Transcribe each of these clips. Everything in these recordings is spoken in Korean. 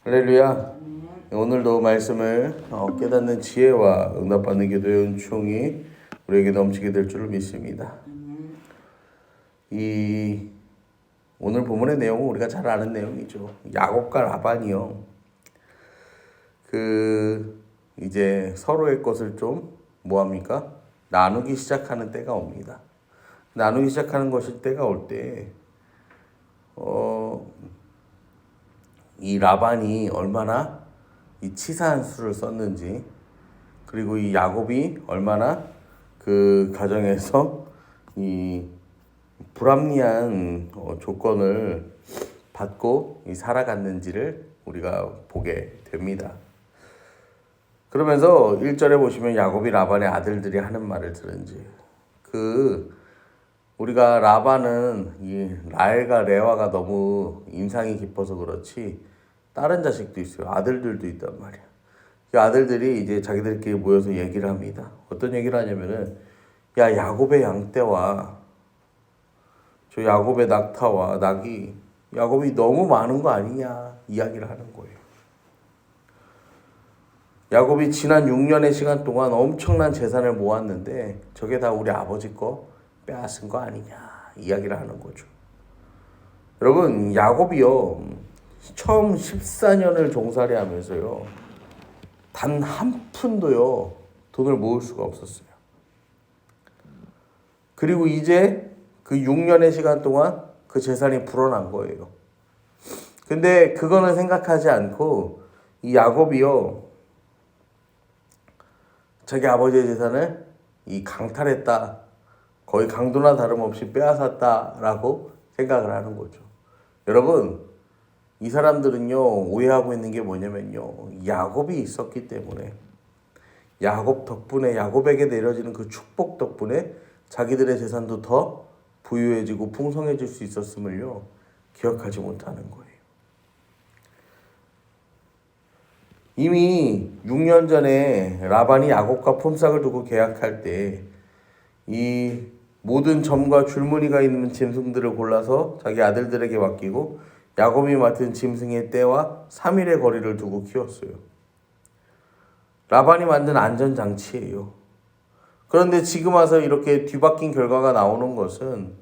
할렐루야. 오늘도 말씀을 깨닫는 지혜와 응답받는 기도의 은총이 우리에게 넘치게 될 줄을 믿습니다. 이 오늘 본문의 내용은 우리가 잘 아는 내용이죠. 야곱과 라반이요. 이제 서로의 것을 좀 뭐합니까? 나누기 시작하는 때가 옵니다. 나누기 시작하는 것일 때가 올 때, 이 라반이 얼마나 이 치사한 수를 썼는지, 그리고 이 야곱이 얼마나 그 가정에서 이 불합리한 조건을 받고 살아갔는지를 우리가 보게 됩니다. 그러면서 1절에 보시면 야곱이 라반의 아들들이 하는 말을 들은지, 우리가 라반은 이 라헬과 레아가 너무 인상이 깊어서 그렇지 다른 자식도 있어요. 아들들도 있단 말이야. 그 아들들이 이제 자기들끼리 모여서 얘기를 합니다. 어떤 얘기를 하냐면은, 야, 야곱의 양떼와 저 야곱의 낙타와 낙이 야곱이 너무 많은 거 아니냐 이야기를 하는 거예요. 야곱이 지난 6년의 시간 동안 엄청난 재산을 모았는데 저게 다 우리 아버지 거 빼앗은 거 아니냐 이야기를 하는 거죠. 여러분, 야곱이요 처음 14년을 종살이 하면서요 단 한 푼도요 돈을 모을 수가 없었어요. 그리고 이제 그 6년의 시간 동안 그 재산이 불어난 거예요. 근데 그거는 생각하지 않고 이 야곱이요 자기 아버지의 재산을 강탈했다, 거의 강도나 다름없이 빼앗았다라고 생각을 하는 거죠. 여러분, 이 사람들은요 오해하고 있는 게 뭐냐면요, 야곱이 있었기 때문에, 야곱 덕분에, 야곱에게 내려지는 그 축복 덕분에 자기들의 재산도 더 부유해지고 풍성해질 수 있었음을요 기억하지 못하는 거예요. 이미 6년 전에 라반이 야곱과 품삯을 두고 계약할 때 이 모든 점과 줄무늬가 있는 짐승들을 골라서 자기 아들들에게 맡기고 야곱이 맡은 짐승의 떼와 3일의 거리를 두고 키웠어요. 라반이 만든 안전장치예요. 그런데 지금 와서 이렇게 뒤바뀐 결과가 나오는 것은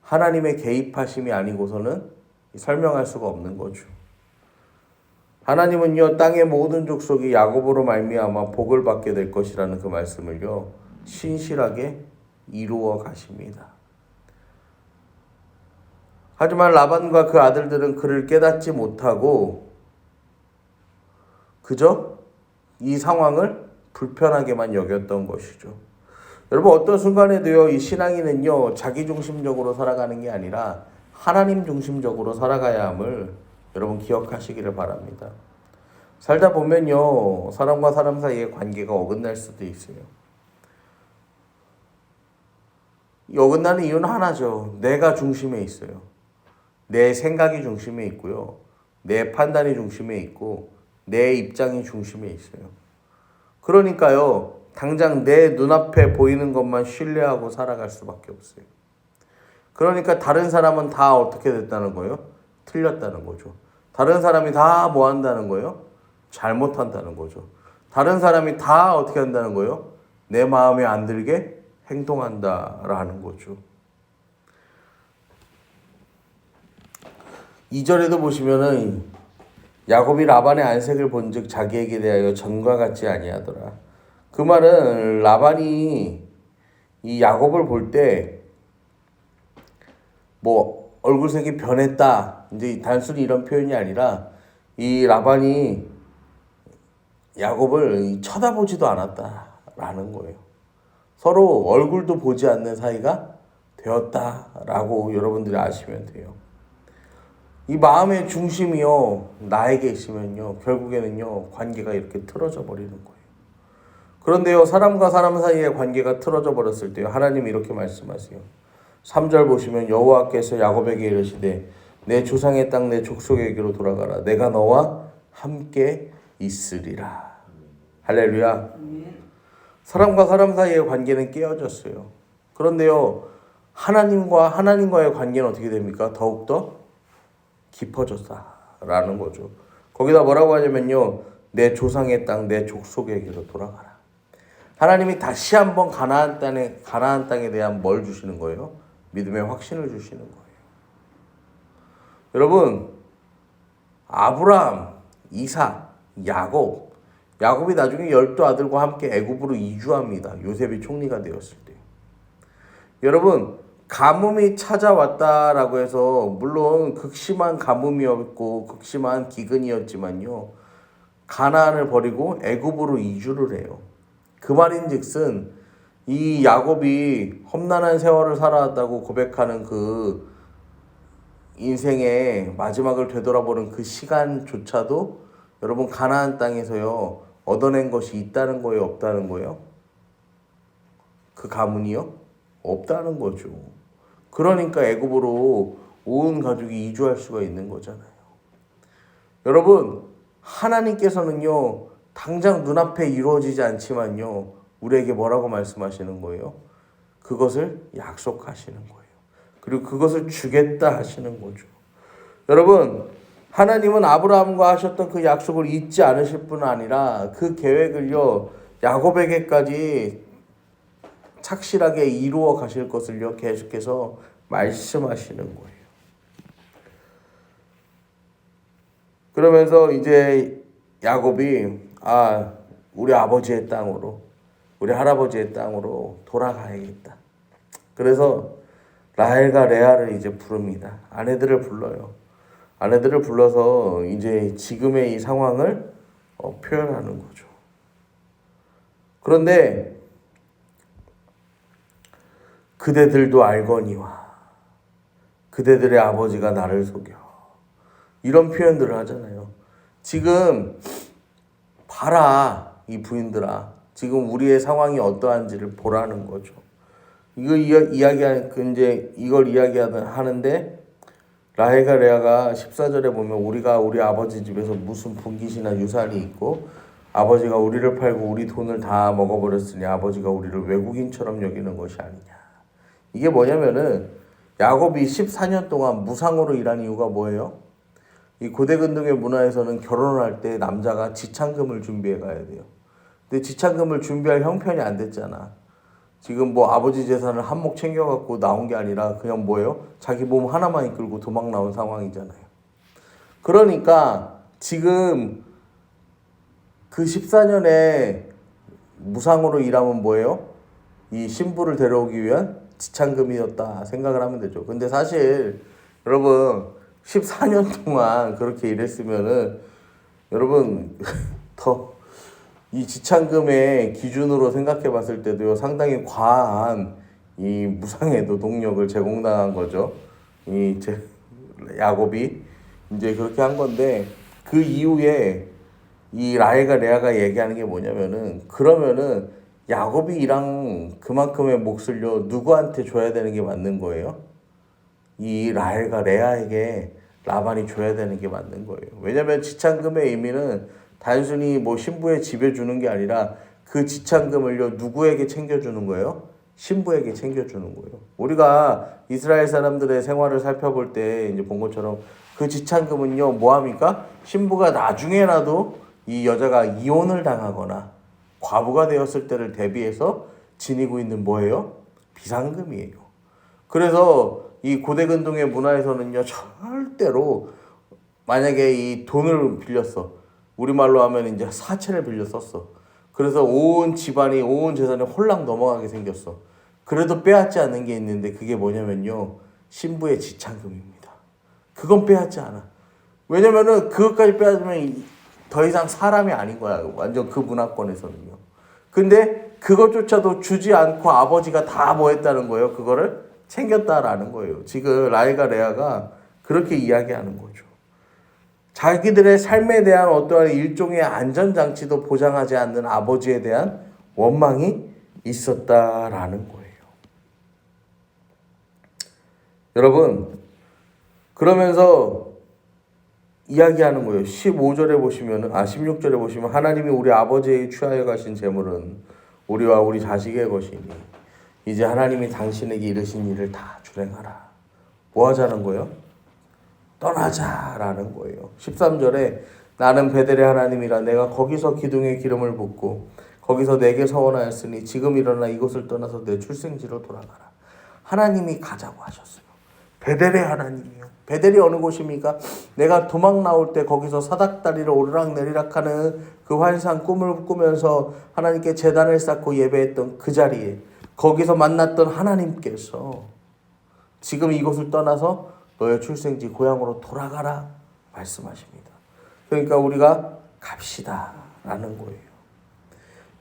하나님의 개입하심이 아니고서는 설명할 수가 없는 거죠. 하나님은요 땅의 모든 족속이 야곱으로 말미암아 복을 받게 될 것이라는 그 말씀을요 신실하게 이루어 가십니다. 하지만 라반과 그 아들들은 그를 깨닫지 못하고 그저 이 상황을 불편하게만 여겼던 것이죠. 여러분, 어떤 순간에도요 이 신앙인은요 자기 중심적으로 살아가는 게 아니라 하나님 중심적으로 살아가야 함을 여러분 기억하시기를 바랍니다. 살다 보면요 사람과 사람 사이의 관계가 어긋날 수도 있어요. 이 어긋나는 이유는 하나죠. 내가 중심에 있어요. 내 생각이 중심에 있고요, 내 판단이 중심에 있고 내 입장이 중심에 있어요. 그러니까요 당장 내 눈앞에 보이는 것만 신뢰하고 살아갈 수밖에 없어요. 그러니까 다른 사람은 다 어떻게 됐다는 거예요? 틀렸다는 거죠. 다른 사람이 다 뭐 한다는 거예요? 잘못한다는 거죠. 다른 사람이 다 어떻게 한다는 거예요? 내 마음에 안 들게 행동한다라는 거죠. 2절에도 보시면은 야곱이 라반의 안색을 본즉 자기에게 대하여 전과 같지 아니하더라. 그 말은 라반이 이 야곱을 볼 때 뭐 얼굴색이 변했다, 이제 단순히 이런 표현이 아니라 이 라반이 야곱을 쳐다보지도 않았다라는 거예요. 서로 얼굴도 보지 않는 사이가 되었다라고 여러분들이 아시면 돼요. 이 마음의 중심이요 나에게 있으면요 결국에는요 관계가 이렇게 틀어져 버리는 거예요. 그런데요 사람과 사람 사이의 관계가 틀어져 버렸을 때요 하나님이 이렇게 말씀하세요. 3절 보시면 여호와께서 야곱에게 이르시되 내 조상의 땅 내 족속에게로 돌아가라. 내가 너와 함께 있으리라. 할렐루야. 사람과 사람 사이의 관계는 깨어졌어요. 그런데요 하나님과의 관계는 어떻게 됩니까? 더욱더 깊어졌다라는 거죠. 거기다 뭐라고 하냐면요. 내 조상의 땅, 내 족속에게로 돌아가라. 하나님이 다시 한번 가나안 땅에 대한 뭘 주시는 거예요? 믿음의 확신을 주시는 거예요. 여러분, 아브라함, 이삭, 야곱이 나중에 12아들과 함께 애굽으로 이주합니다. 요셉이 총리가 되었을 때. 여러분, 가뭄이 찾아왔다라고 해서 물론 극심한 가뭄이었고 극심한 기근이었지만요. 가나안을 버리고 애굽으로 이주를 해요. 그 말인즉슨 이 야곱이 험난한 세월을 살아왔다고 고백하는 그 인생의 마지막을 되돌아보는 그 시간조차도 여러분 가나안 땅에서요. 얻어낸 것이 있다는 거예요, 없다는 거예요? 그 가문이요? 없다는 거죠. 그러니까 애굽으로 온 가족이 이주할 수가 있는 거잖아요. 여러분, 하나님께서는요. 당장 눈앞에 이루어지지 않지만요. 우리에게 뭐라고 말씀하시는 거예요? 그것을 약속하시는 거예요. 그리고 그것을 주겠다 하시는 거죠. 여러분, 하나님은 아브라함과 하셨던 그 약속을 잊지 않으실 뿐 아니라 그 계획을요. 야곱에게까지 착실하게 이루어 가실 것을요. 계속해서 말씀하시는 거예요. 그러면서 이제 야곱이 우리 아버지의 땅으로, 우리 할아버지의 땅으로 돌아가야겠다. 그래서 라헬과 레아를 이제 부릅니다. 아내들을 불러요. 아내들을 불러서 이제 지금의 이 상황을 표현하는 거죠. 그런데 그대들도 알거니와 그대들의 아버지가 나를 속여. 이런 표현들을 하잖아요. 지금 봐라, 이 부인들아. 지금 우리의 상황이 어떠한지를 보라는 거죠. 이걸 이야기하는데 라헬과 레아가 14절에 보면 우리가 우리 아버지 집에서 무슨 분깃이나 유산이 있고 아버지가 우리를 팔고 우리 돈을 다 먹어버렸으니 아버지가 우리를 외국인처럼 여기는 것이 아니냐. 이게 뭐냐면은 야곱이 14년 동안 무상으로 일한 이유가 뭐예요? 이 고대 근동의 문화에서는 결혼을 할 때 남자가 지참금을 준비해 가야 돼요. 근데 지참금을 준비할 형편이 안 됐잖아. 지금 뭐 아버지 재산을 한몫 챙겨갖고 나온 게 아니라 그냥 뭐예요? 자기 몸 하나만 이끌고 도망 나온 상황이잖아요. 그러니까 지금 그 14년에 무상으로 일하면 뭐예요? 이 신부를 데려오기 위한 지참금이었다 생각을 하면 되죠. 근데 사실 여러분 14년 동안 그렇게 일했으면은 여러분 더 이 지참금의 기준으로 생각해 봤을 때도요 상당히 과한 이 무상의 노동력을 제공당한 거죠. 야곱이 이제 그렇게 한 건데 그 이후에 이 라헬과 레아가 얘기하는 게 뭐냐면은 그러면은 야곱이랑 그만큼의 몫을요 누구한테 줘야 되는 게 맞는 거예요? 이 라헬과 레아에게 라반이 줘야 되는 게 맞는 거예요. 왜냐하면 지참금의 의미는 단순히 뭐 신부의 집에 주는 게 아니라 그 지참금을요 누구에게 챙겨주는 거예요? 신부에게 챙겨주는 거예요. 우리가 이스라엘 사람들의 생활을 살펴볼 때 이제 본 것처럼 그 지참금은요 뭐 합니까? 신부가 나중에라도 이 여자가 이혼을 당하거나 과부가 되었을 때를 대비해서 지니고 있는 뭐예요? 비상금이에요. 그래서 이 고대 근동의 문화에서는요 절대로 만약에 이 돈을 빌렸어. 우리말로 하면 이제 사채를 빌려 썼어. 그래서 온 집안이 온 재산이 홀랑 넘어가게 생겼어. 그래도 빼앗지 않는 게 있는데 그게 뭐냐면요. 신부의 지참금입니다. 그건 빼앗지 않아. 왜냐면은 그것까지 빼앗으면 더 이상 사람이 아닌 거야. 완전 그 문화권에서는요. 근데 그것조차도 주지 않고 아버지가 다 뭐 했다는 거예요. 그거를 챙겼다라는 거예요. 지금 라헬과 레아가 그렇게 이야기하는 거죠. 자기들의 삶에 대한 어떠한 일종의 안전장치도 보장하지 않는 아버지에 대한 원망이 있었다라는 거예요. 여러분, 그러면서 이야기하는 거예요. 16절에 보시면 하나님이 우리 아버지의 취하여 가신 재물은 우리와 우리 자식의 것이니 이제 하나님이 당신에게 이르신 일을 다 준행하라. 뭐 하자는 거예요? 떠나자라는 거예요. 13절에 나는 베델의 하나님이라. 내가 거기서 기둥에 기름을 붓고 거기서 내게 서원하였으니 지금 일어나 이곳을 떠나서 내 출생지로 돌아가라. 하나님이 가자고 하셨어요. 베델의 하나님이요. 베델이 어느 곳입니까? 내가 도망 나올 때 거기서 사닥다리를 오르락내리락하는 그 환상 꿈을 꾸면서 하나님께 제단을 쌓고 예배했던 그 자리에 거기서 만났던 하나님께서 지금 이곳을 떠나서 너의 출생지 고향으로 돌아가라 말씀하십니다. 그러니까 우리가 갑시다 라는 거예요.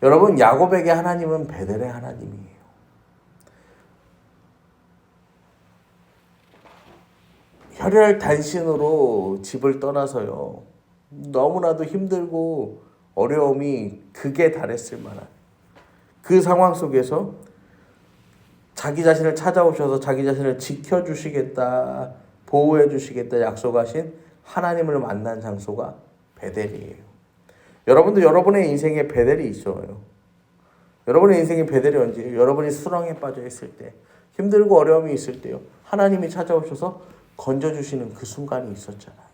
여러분, 야곱에게 하나님은 베델의 하나님이에요. 혈혈단신으로 집을 떠나서요, 너무나도 힘들고 어려움이 극에 달했을 만한 그 상황 속에서 자기 자신을 찾아오셔서 자기 자신을 지켜주시겠다, 보호해주시겠다 약속하신 하나님을 만난 장소가 베델이에요. 여러분도 여러분의 인생에 베델이 있어요. 여러분의 인생에 베델이 언제예요? 여러분이 수렁에 빠져 있을 때, 힘들고 어려움이 있을 때요, 하나님이 찾아오셔서 건져주시는 그 순간이 있었잖아요.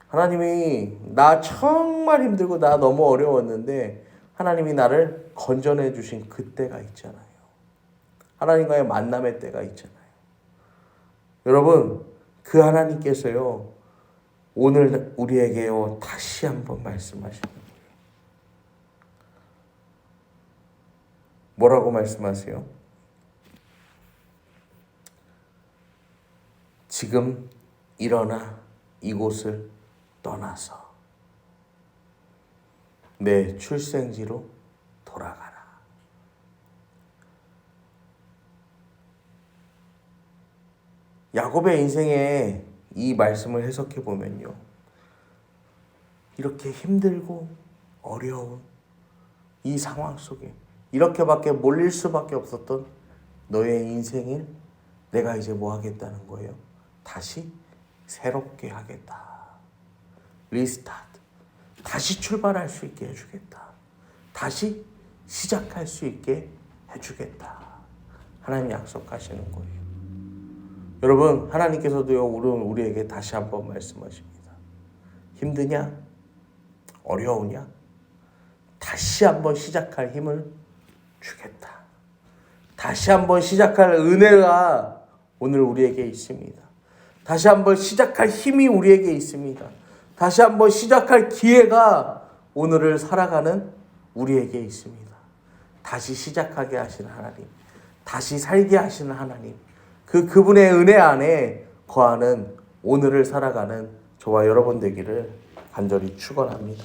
하나님이 나 정말 힘들고 나 너무 어려웠는데 하나님이 나를 건져내 주신 그때가 있잖아요. 하나님과의 만남의 때가 있잖아요. 여러분, 그 하나님께서요, 오늘 우리에게요 다시 한번 말씀하시는 거예요. 뭐라고 말씀하세요? 지금 일어나 이곳을 떠나서 내 출생지로 돌아가라. 야곱의 인생에 이 말씀을 해석해 보면요, 이렇게 힘들고 어려운 이 상황 속에 이렇게밖에 몰릴 수밖에 없었던 너의 인생을 내가 이제 뭐 하겠다는 거예요? 다시 새롭게 하겠다. 리스타트. 다시 출발할 수 있게 해주겠다. 다시 시작할 수 있게 해주겠다. 하나님이 약속하시는 거예요. 여러분, 하나님께서도요, 우리에게 다시 한번 말씀하십니다. 힘드냐? 어려우냐? 다시 한번 시작할 힘을 주겠다. 다시 한번 시작할 은혜가 오늘 우리에게 있습니다. 다시 한번 시작할 힘이 우리에게 있습니다. 다시 한번 시작할 기회가 오늘을 살아가는 우리에게 있습니다. 다시 시작하게 하시는 하나님, 다시 살게 하시는 하나님, 그분의 은혜 안에 거하는 오늘을 살아가는 저와 여러분 되기를 간절히 축원합니다.